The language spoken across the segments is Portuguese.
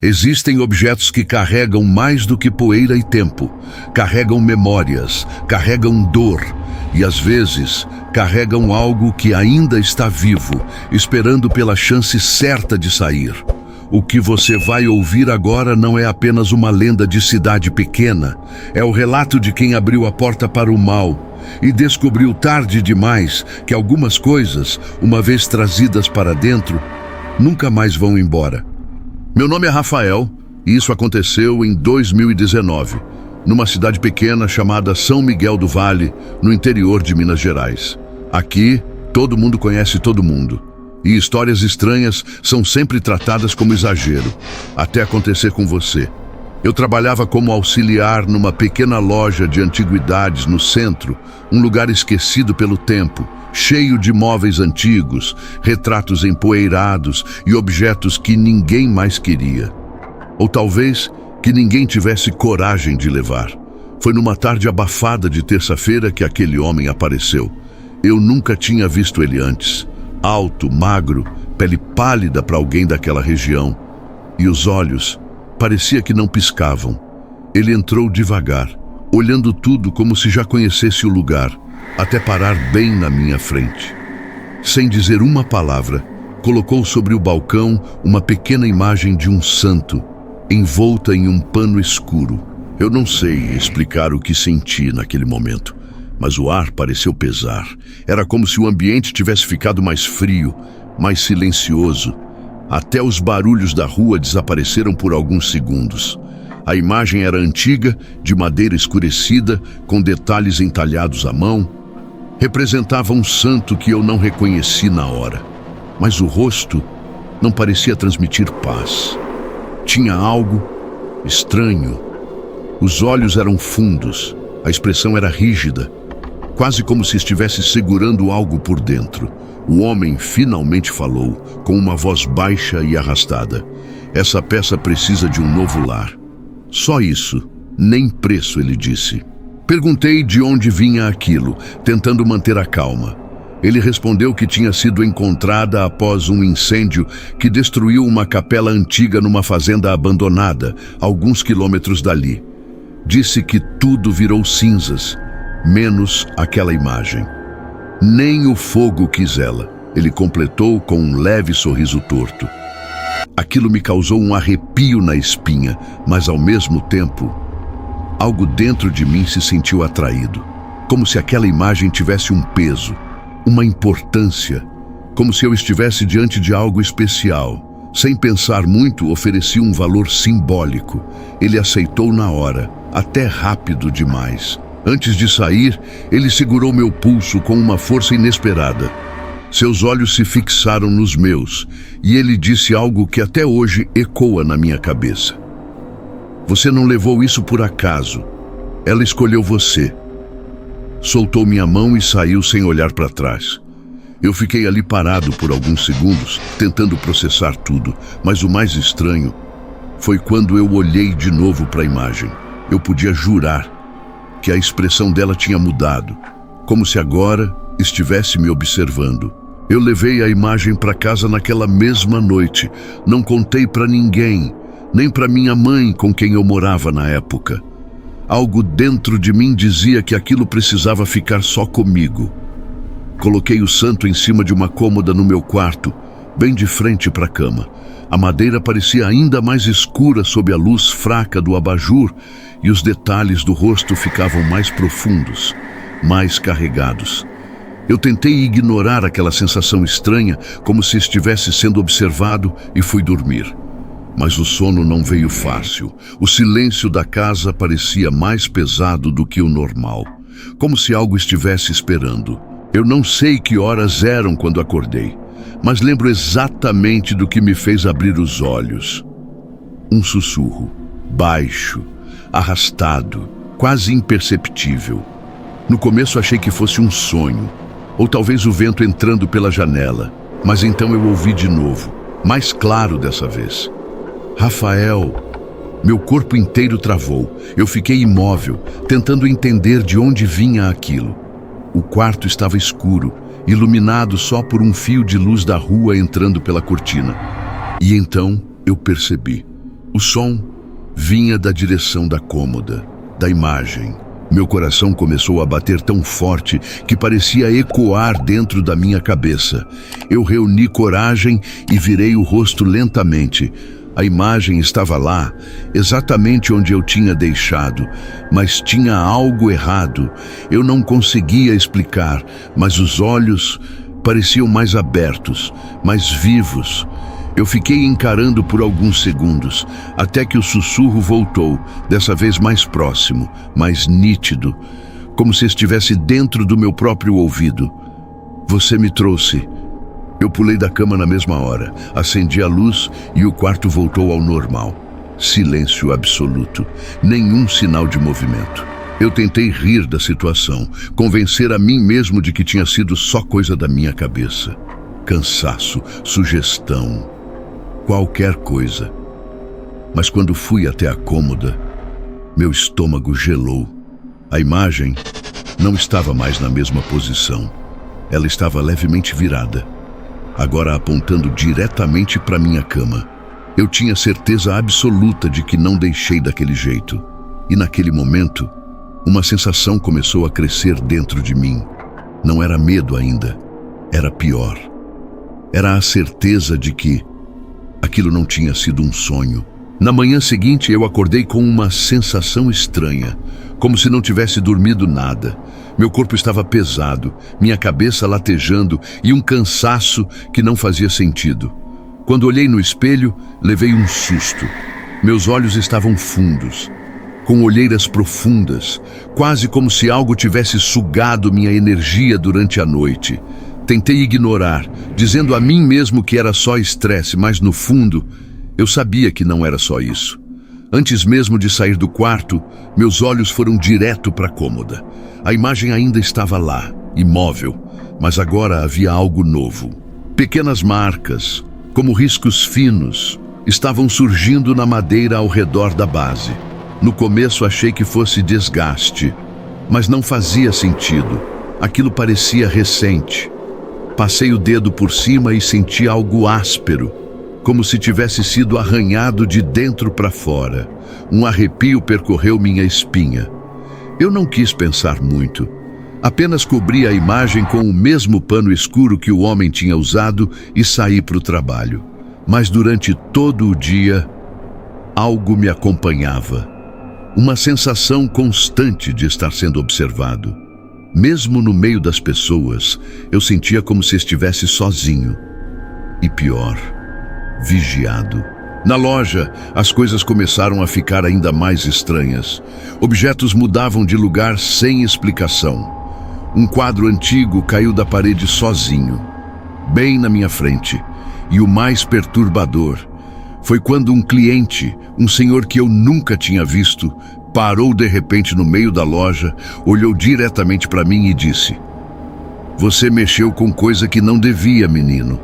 Existem objetos que carregam mais do que poeira e tempo. Carregam memórias, carregam dor e, às vezes, carregam algo que ainda está vivo, esperando pela chance certa de sair. O que você vai ouvir agora não é apenas uma lenda de cidade pequena. É o relato de quem abriu a porta para o mal e descobriu tarde demais que algumas coisas, uma vez trazidas para dentro, nunca mais vão embora. Meu nome é Rafael e isso aconteceu em 2019, numa cidade pequena chamada São Miguel do Vale, no interior de Minas Gerais. Aqui, todo mundo conhece todo mundo. E histórias estranhas são sempre tratadas como exagero, até acontecer com você. Eu trabalhava como auxiliar numa pequena loja de antiguidades no centro, um lugar esquecido pelo tempo, cheio de móveis antigos, retratos empoeirados e objetos que ninguém mais queria. Ou talvez que ninguém tivesse coragem de levar. Foi numa tarde abafada de terça-feira que aquele homem apareceu. Eu nunca tinha visto ele antes. Alto, magro, pele pálida para alguém daquela região. E os olhos parecia que não piscavam. Ele entrou devagar, olhando tudo como se já conhecesse o lugar, até parar bem na minha frente. Sem dizer uma palavra, colocou sobre o balcão uma pequena imagem de um santo, envolta em um pano escuro. Eu não sei explicar o que senti naquele momento, mas o ar pareceu pesar. Era como se o ambiente tivesse ficado mais frio, mais silencioso. Até os barulhos da rua desapareceram por alguns segundos. A imagem era antiga, de madeira escurecida, com detalhes entalhados à mão. Representava um santo que eu não reconheci na hora. Mas o rosto não parecia transmitir paz. Tinha algo estranho. Os olhos eram fundos, a expressão era rígida, quase como se estivesse segurando algo por dentro. O homem finalmente falou, com uma voz baixa e arrastada. Essa peça precisa de um novo lar. Só isso, nem preço, ele disse. Perguntei de onde vinha aquilo, tentando manter a calma. Ele respondeu que tinha sido encontrada após um incêndio que destruiu uma capela antiga numa fazenda abandonada, alguns quilômetros dali. Disse que tudo virou cinzas, menos aquela imagem. Nem o fogo quis ela, ele completou com um leve sorriso torto. Aquilo me causou um arrepio na espinha, mas ao mesmo tempo, algo dentro de mim se sentiu atraído, como se aquela imagem tivesse um peso, uma importância, como se eu estivesse diante de algo especial. Sem pensar muito, ofereci um valor simbólico. Ele aceitou na hora, até rápido demais. Antes de sair, ele segurou meu pulso com uma força inesperada. Seus olhos se fixaram nos meus, e ele disse algo que até hoje ecoa na minha cabeça. Você não levou isso por acaso. Ela escolheu você. Soltou minha mão e saiu sem olhar para trás. Eu fiquei ali parado por alguns segundos, tentando processar tudo, mas o mais estranho foi quando eu olhei de novo para a imagem. Eu podia jurar que a expressão dela tinha mudado, como se agora estivesse me observando. Eu levei a imagem para casa naquela mesma noite. Não contei para ninguém, nem para minha mãe, com quem eu morava na época. Algo dentro de mim dizia que aquilo precisava ficar só comigo. Coloquei o santo em cima de uma cômoda no meu quarto, bem de frente para a cama. A madeira parecia ainda mais escura sob a luz fraca do abajur e os detalhes do rosto ficavam mais profundos, mais carregados. Eu tentei ignorar aquela sensação estranha, como se estivesse sendo observado, e fui dormir. Mas o sono não veio fácil. O silêncio da casa parecia mais pesado do que o normal, como se algo estivesse esperando. Eu não sei que horas eram quando acordei, mas lembro exatamente do que me fez abrir os olhos. Um sussurro, baixo, arrastado, quase imperceptível. No começo achei que fosse um sonho, ou talvez o vento entrando pela janela, mas então eu ouvi de novo, mais claro dessa vez. Rafael! Meu corpo inteiro travou. Eu fiquei imóvel, tentando entender de onde vinha aquilo. O quarto estava escuro, iluminado só por um fio de luz da rua entrando pela cortina. E então eu percebi. O som vinha da direção da cômoda, da imagem. Meu coração começou a bater tão forte que parecia ecoar dentro da minha cabeça. Eu reuni coragem e virei o rosto lentamente. A imagem estava lá, exatamente onde eu tinha deixado, mas tinha algo errado. Eu não conseguia explicar, mas os olhos pareciam mais abertos, mais vivos. Eu fiquei encarando por alguns segundos, até que o sussurro voltou, dessa vez mais próximo, mais nítido, como se estivesse dentro do meu próprio ouvido. Você me trouxe. Eu pulei da cama na mesma hora, acendi a luz e o quarto voltou ao normal. Silêncio absoluto, nenhum sinal de movimento. Eu tentei rir da situação, convencer a mim mesmo de que tinha sido só coisa da minha cabeça. Cansaço, sugestão, qualquer coisa. Mas quando fui até a cômoda, meu estômago gelou. A imagem não estava mais na mesma posição. Ela estava levemente virada, agora apontando diretamente para minha cama. Eu tinha certeza absoluta de que não deixei daquele jeito. E naquele momento, uma sensação começou a crescer dentro de mim. Não era medo ainda, era pior. Era a certeza de que aquilo não tinha sido um sonho. Na manhã seguinte, eu acordei com uma sensação estranha, como se não tivesse dormido nada. Meu corpo estava pesado, minha cabeça latejando e um cansaço que não fazia sentido. Quando olhei no espelho, levei um susto. Meus olhos estavam fundos, com olheiras profundas, quase como se algo tivesse sugado minha energia durante a noite. Tentei ignorar, dizendo a mim mesmo que era só estresse, mas no fundo, eu sabia que não era só isso. Antes mesmo de sair do quarto, meus olhos foram direto para a cômoda. A imagem ainda estava lá, imóvel, mas agora havia algo novo. Pequenas marcas, como riscos finos, estavam surgindo na madeira ao redor da base. No começo achei que fosse desgaste, mas não fazia sentido. Aquilo parecia recente. Passei o dedo por cima e senti algo áspero, como se tivesse sido arranhado de dentro para fora. Um arrepio percorreu minha espinha. Eu não quis pensar muito. Apenas cobri a imagem com o mesmo pano escuro que o homem tinha usado e saí para o trabalho. Mas durante todo o dia, algo me acompanhava. Uma sensação constante de estar sendo observado. Mesmo no meio das pessoas, eu sentia como se estivesse sozinho. E pior, vigiado. Na loja, as coisas começaram a ficar ainda mais estranhas. Objetos mudavam de lugar sem explicação. Um quadro antigo caiu da parede sozinho, bem na minha frente. E o mais perturbador foi quando um cliente, um senhor que eu nunca tinha visto, parou de repente no meio da loja, olhou diretamente para mim e disse: "Você mexeu com coisa que não devia, menino."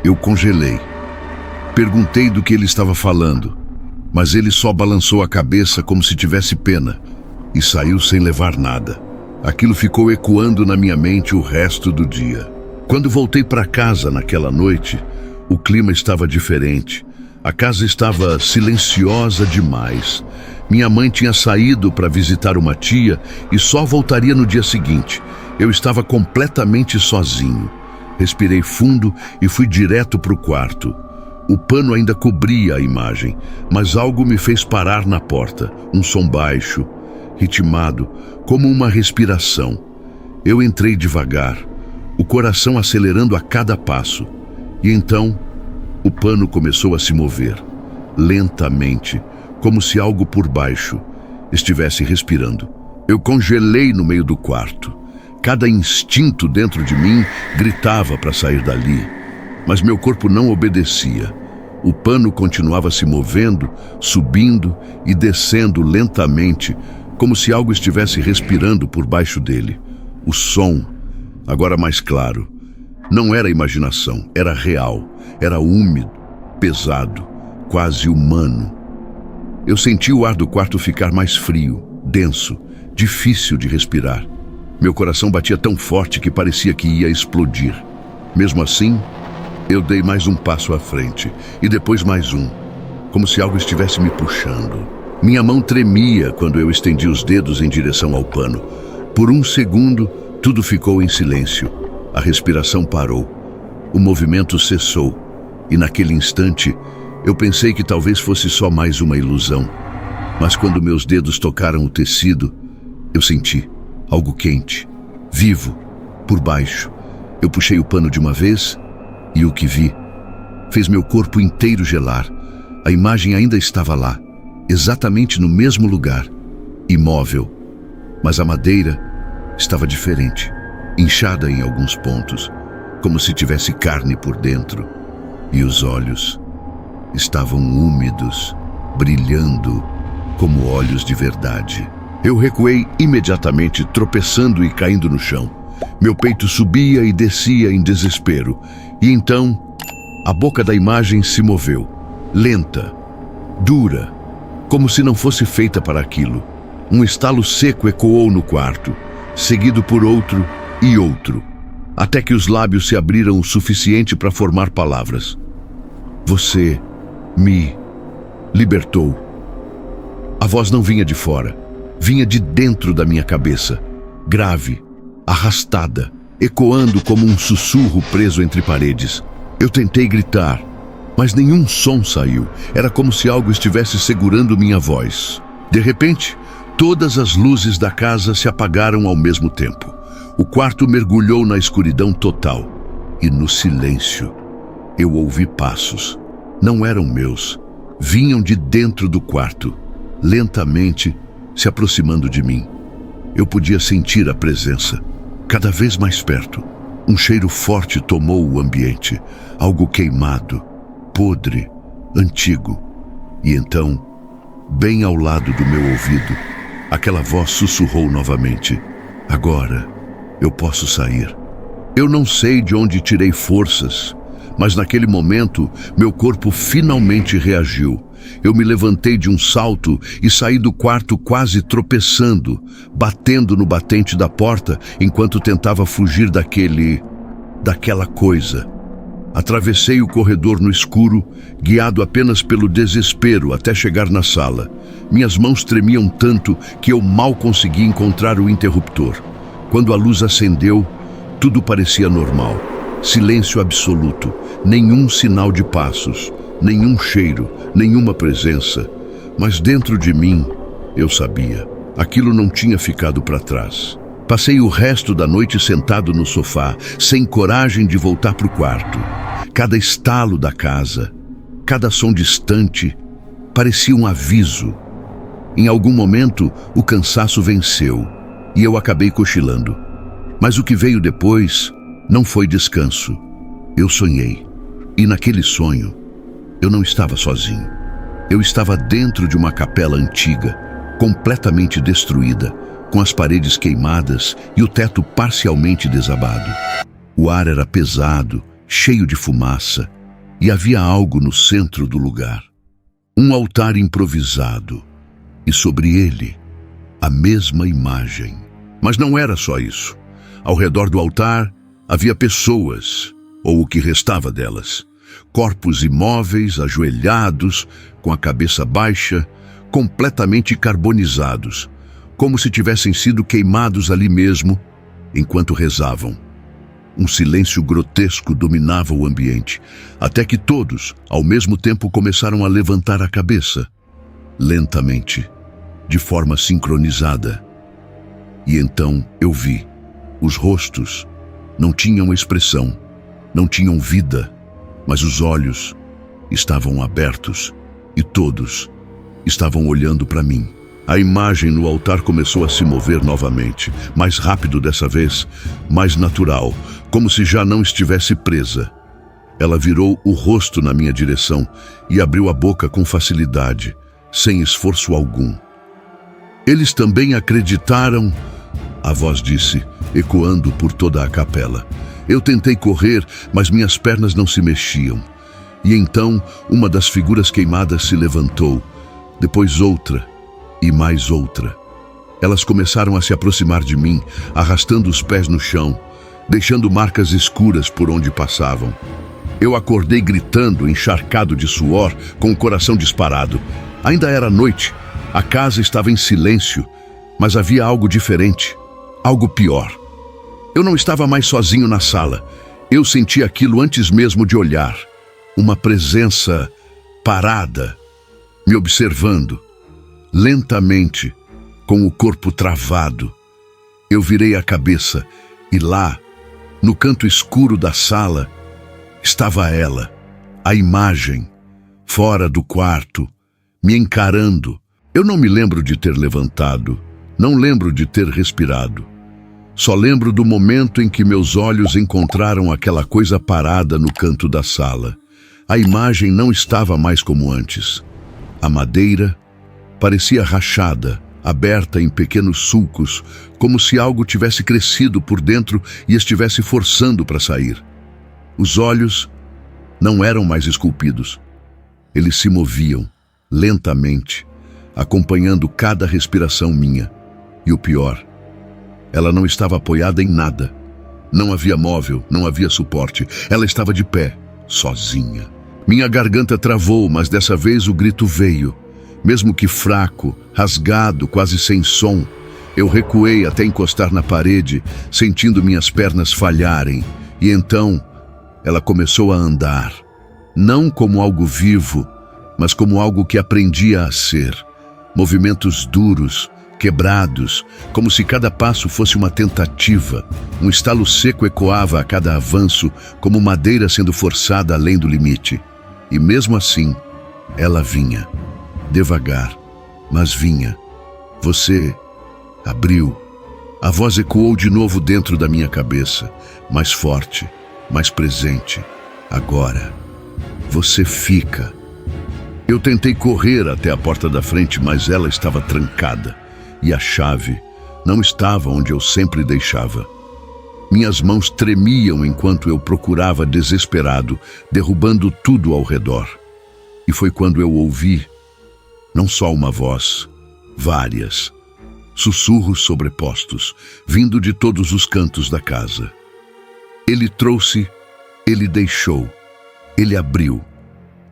Eu congelei. Perguntei do que ele estava falando, mas ele só balançou a cabeça como se tivesse pena e saiu sem levar nada. Aquilo ficou ecoando na minha mente o resto do dia. Quando voltei para casa naquela noite, o clima estava diferente. A casa estava silenciosa demais. Minha mãe tinha saído para visitar uma tia e só voltaria no dia seguinte. Eu estava completamente sozinho. Respirei fundo e fui direto para o quarto. O pano ainda cobria a imagem, mas algo me fez parar na porta. Um som baixo, ritmado, como uma respiração. Eu entrei devagar, o coração acelerando a cada passo. E então, o pano começou a se mover, lentamente, como se algo por baixo estivesse respirando. Eu congelei no meio do quarto. Cada instinto dentro de mim gritava para sair dali, mas meu corpo não obedecia. O pano continuava se movendo, subindo e descendo lentamente, como se algo estivesse respirando por baixo dele. O som, agora mais claro, não era imaginação, era real, era úmido, pesado, quase humano. Eu senti o ar do quarto ficar mais frio, denso, difícil de respirar. Meu coração batia tão forte que parecia que ia explodir. Mesmo assim, eu dei mais um passo à frente, e depois mais um. como se algo estivesse me puxando. Minha mão tremia quando eu estendi os dedos em direção ao pano. Por um segundo, tudo ficou em silêncio. A respiração parou. O movimento cessou. E naquele instante, eu pensei que talvez fosse só mais uma ilusão. Mas quando meus dedos tocaram o tecido, eu senti algo quente, vivo, por baixo. Eu puxei o pano de uma vez e o que vi fez meu corpo inteiro gelar. A imagem ainda estava lá, exatamente no mesmo lugar, imóvel. Mas a madeira estava diferente, inchada em alguns pontos, como se tivesse carne por dentro. E os olhos estavam úmidos, brilhando como olhos de verdade. Eu recuei imediatamente, tropeçando e caindo no chão. Meu peito subia e descia em desespero. E então, a boca da imagem se moveu, lenta, dura, como se não fosse feita para aquilo. Um estalo seco ecoou no quarto, seguido por outro e outro, até que os lábios se abriram o suficiente para formar palavras. Você me libertou. A voz não vinha de fora, vinha de dentro da minha cabeça, grave, arrastada, ecoando como um sussurro preso entre paredes. Eu tentei gritar, mas nenhum som saiu. Era como se algo estivesse segurando minha voz. De repente, todas as luzes da casa se apagaram ao mesmo tempo. O quarto mergulhou na escuridão total. E no silêncio, eu ouvi passos. Não eram meus. Vinham de dentro do quarto, lentamente se aproximando de mim. Eu podia sentir a presença, cada vez mais perto. Um cheiro forte tomou o ambiente, algo queimado, podre, antigo. E então, bem ao lado do meu ouvido, aquela voz sussurrou novamente: agora eu posso sair. Eu não sei de onde tirei forças, mas naquele momento meu corpo finalmente reagiu. Eu me levantei de um salto e saí do quarto quase tropeçando, batendo no batente da porta enquanto tentava fugir daquela coisa. Atravessei o corredor no escuro, guiado apenas pelo desespero até chegar na sala. Minhas mãos tremiam tanto que eu mal consegui encontrar o interruptor. Quando a luz acendeu, tudo parecia normal. Silêncio absoluto, nenhum sinal de passos, nenhum cheiro, nenhuma presença. Mas dentro de mim, eu sabia, aquilo não tinha ficado para trás. Passei o resto da noite sentado no sofá, sem coragem de voltar para o quarto. Cada estalo da casa, cada som distante, parecia um aviso. Em algum momento, o cansaço venceu e eu acabei cochilando. Mas o que veio depois não foi descanso. Eu sonhei. E naquele sonho, eu não estava sozinho. Eu estava dentro de uma capela antiga, completamente destruída, com as paredes queimadas e o teto parcialmente desabado. O ar era pesado, cheio de fumaça, e havia algo no centro do lugar. Um altar improvisado, e sobre ele, a mesma imagem. Mas não era só isso. Ao redor do altar, havia pessoas, ou o que restava delas. Corpos imóveis, ajoelhados, com a cabeça baixa, completamente carbonizados, como se tivessem sido queimados ali mesmo, enquanto rezavam. Um silêncio grotesco dominava o ambiente, até que todos, ao mesmo tempo, começaram a levantar a cabeça, lentamente, de forma sincronizada. E então eu vi. Os rostos não tinham expressão, não tinham vida, mas os olhos estavam abertos e todos estavam olhando para mim. A imagem no altar começou a se mover novamente, mais rápido dessa vez, mais natural, como se já não estivesse presa. Ela virou o rosto na minha direção e abriu a boca com facilidade, sem esforço algum. Eles também acreditaram, a voz disse, ecoando por toda a capela. Eu tentei correr, mas minhas pernas não se mexiam. E então, uma das figuras queimadas se levantou, depois outra e mais outra. Elas começaram a se aproximar de mim, arrastando os pés no chão, deixando marcas escuras por onde passavam. Eu acordei gritando, encharcado de suor, com o coração disparado. Ainda era noite, a casa estava em silêncio, mas havia algo diferente, algo pior. Eu não estava mais sozinho na sala. Eu senti aquilo antes mesmo de olhar. Uma presença parada, me observando, lentamente, com o corpo travado. Eu virei a cabeça e lá, no canto escuro da sala, estava ela, a imagem, fora do quarto, me encarando. Eu não me lembro de ter levantado, não lembro de ter respirado. Só lembro do momento em que meus olhos encontraram aquela coisa parada no canto da sala. A imagem não estava mais como antes. A madeira parecia rachada, aberta em pequenos sulcos, como se algo tivesse crescido por dentro e estivesse forçando para sair. Os olhos não eram mais esculpidos. Eles se moviam, lentamente, acompanhando cada respiração minha. E o pior, ela não estava apoiada em nada. Não havia móvel, não havia suporte. Ela estava de pé, sozinha. Minha garganta travou, mas dessa vez o grito veio. Mesmo que fraco, rasgado, quase sem som, eu recuei até encostar na parede, sentindo minhas pernas falharem. E então, ela começou a andar. Não como algo vivo, mas como algo que aprendia a ser. Movimentos duros, quebrados, como se cada passo fosse uma tentativa. Um estalo seco ecoava a cada avanço, como madeira sendo forçada além do limite. E mesmo assim, ela vinha. Devagar, mas vinha. Você abriu. A voz ecoou de novo dentro da minha cabeça, mais forte, mais presente. Agora, você fica. Eu tentei correr até a porta da frente, mas ela estava trancada. E a chave não estava onde eu sempre deixava. Minhas mãos tremiam enquanto eu procurava desesperado, derrubando tudo ao redor. E foi quando eu ouvi, não só uma voz, várias, sussurros sobrepostos, vindo de todos os cantos da casa. Ele trouxe, ele deixou, ele abriu.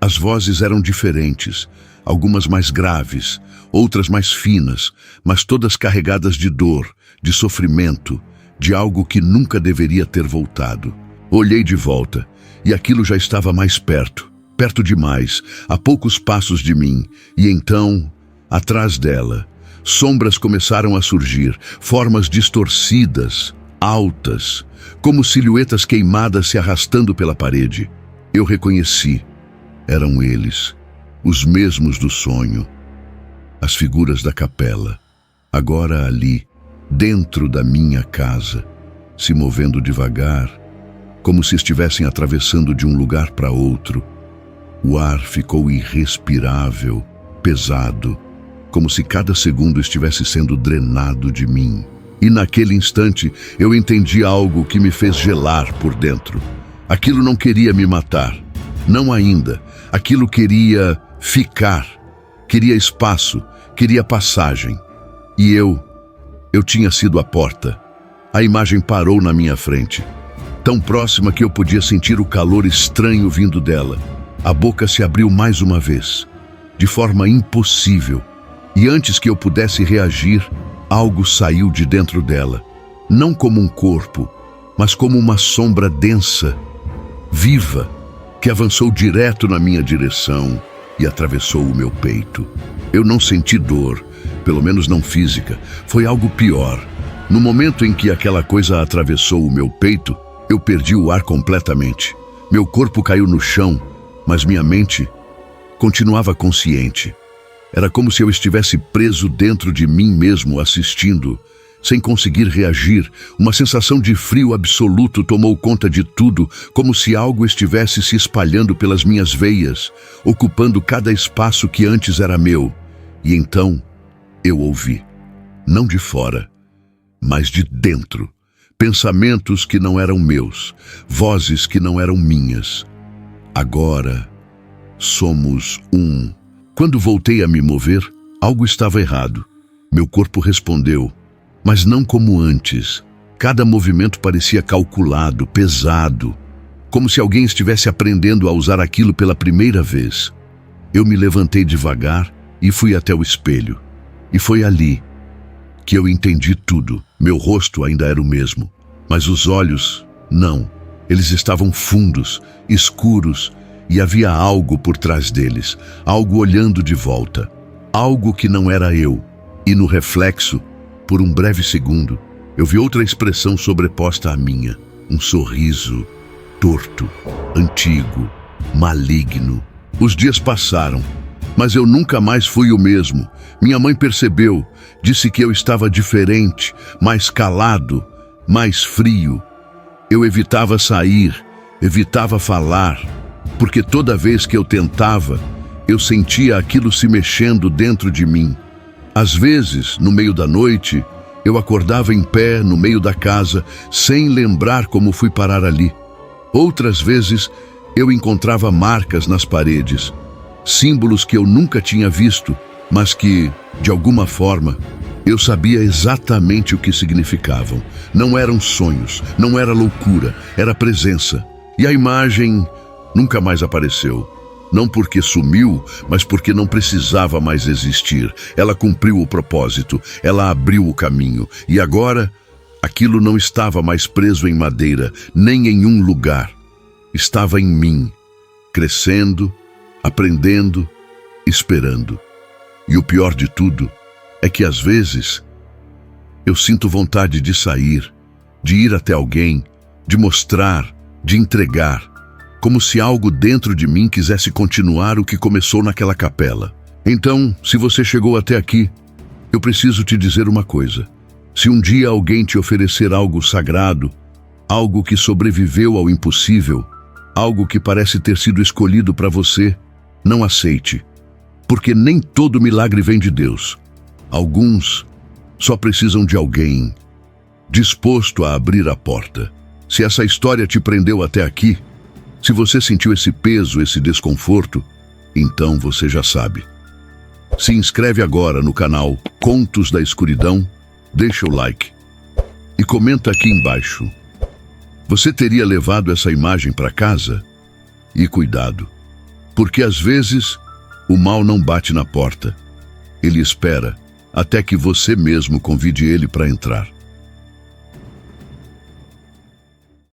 As vozes eram diferentes, algumas mais graves, outras mais finas, mas todas carregadas de dor, de sofrimento, de algo que nunca deveria ter voltado. Olhei de volta, e aquilo já estava mais perto, perto demais, a poucos passos de mim, e então, atrás dela, sombras começaram a surgir, formas distorcidas, altas, como silhuetas queimadas se arrastando pela parede. Eu reconheci. Eram eles, os mesmos do sonho. As figuras da capela, agora ali, dentro da minha casa, se movendo devagar, como se estivessem atravessando de um lugar para outro. O ar ficou irrespirável, pesado, como se cada segundo estivesse sendo drenado de mim. E naquele instante eu entendi algo que me fez gelar por dentro. Aquilo não queria me matar, não ainda. Aquilo queria ficar, queria espaço, queria passagem. E eu tinha sido a porta. A imagem parou na minha frente, tão próxima que eu podia sentir o calor estranho vindo dela. A boca se abriu mais uma vez, de forma impossível. E antes que eu pudesse reagir, algo saiu de dentro dela. Não como um corpo, mas como uma sombra densa, viva, que avançou direto na minha direção e atravessou o meu peito. Eu não senti dor, pelo menos não física. Foi algo pior. No momento em que aquela coisa atravessou o meu peito, eu perdi o ar completamente. Meu corpo caiu no chão, mas minha mente continuava consciente. Era como se eu estivesse preso dentro de mim mesmo, assistindo, sem conseguir reagir. Uma sensação de frio absoluto tomou conta de tudo, como se algo estivesse se espalhando pelas minhas veias, ocupando cada espaço que antes era meu. E então eu ouvi, não de fora, mas de dentro, pensamentos que não eram meus, vozes que não eram minhas. Agora somos um. Quando voltei a me mover, algo estava errado. Meu corpo respondeu, mas não como antes. Cada movimento parecia calculado, pesado. como se alguém estivesse aprendendo a usar aquilo pela primeira vez. Eu me levantei devagar e fui até o espelho. E foi ali que eu entendi tudo. Meu rosto ainda era o mesmo, mas os olhos, não. Eles estavam fundos, escuros, e havia algo por trás deles, algo olhando de volta, algo que não era eu. E no reflexo, por um breve segundo, eu vi outra expressão sobreposta à minha, um sorriso torto, antigo, maligno. Os dias passaram, mas eu nunca mais fui o mesmo. Minha mãe percebeu, disse que eu estava diferente, mais calado, mais frio. Eu evitava sair, evitava falar, porque toda vez que eu tentava, eu sentia aquilo se mexendo dentro de mim. Às vezes, no meio da noite, eu acordava em pé no meio da casa, sem lembrar como fui parar ali. Outras vezes, eu encontrava marcas nas paredes, símbolos que eu nunca tinha visto, mas que, de alguma forma, eu sabia exatamente o que significavam. Não eram sonhos, não era loucura, era presença. E a imagem nunca mais apareceu. Não porque sumiu, mas porque não precisava mais existir. Ela cumpriu o propósito, ela abriu o caminho. E agora, aquilo não estava mais preso em madeira, nem em um lugar. Estava em mim, crescendo, aprendendo, esperando. E o pior de tudo é que às vezes eu sinto vontade de sair, de ir até alguém, de mostrar, de entregar, como se algo dentro de mim quisesse continuar o que começou naquela capela. Então, se você chegou até aqui, eu preciso te dizer uma coisa. Se um dia alguém te oferecer algo sagrado, algo que sobreviveu ao impossível, algo que parece ter sido escolhido para você, não aceite, porque nem todo milagre vem de Deus. Alguns só precisam de alguém disposto a abrir a porta. Se essa história te prendeu até aqui, se você sentiu esse peso, esse desconforto, então você já sabe. Se inscreve agora no canal Contos da Escuridão, deixa o like e comenta aqui embaixo. Você teria levado essa imagem para casa? E cuidado, porque às vezes o mal não bate na porta. Ele espera até que você mesmo convide ele para entrar.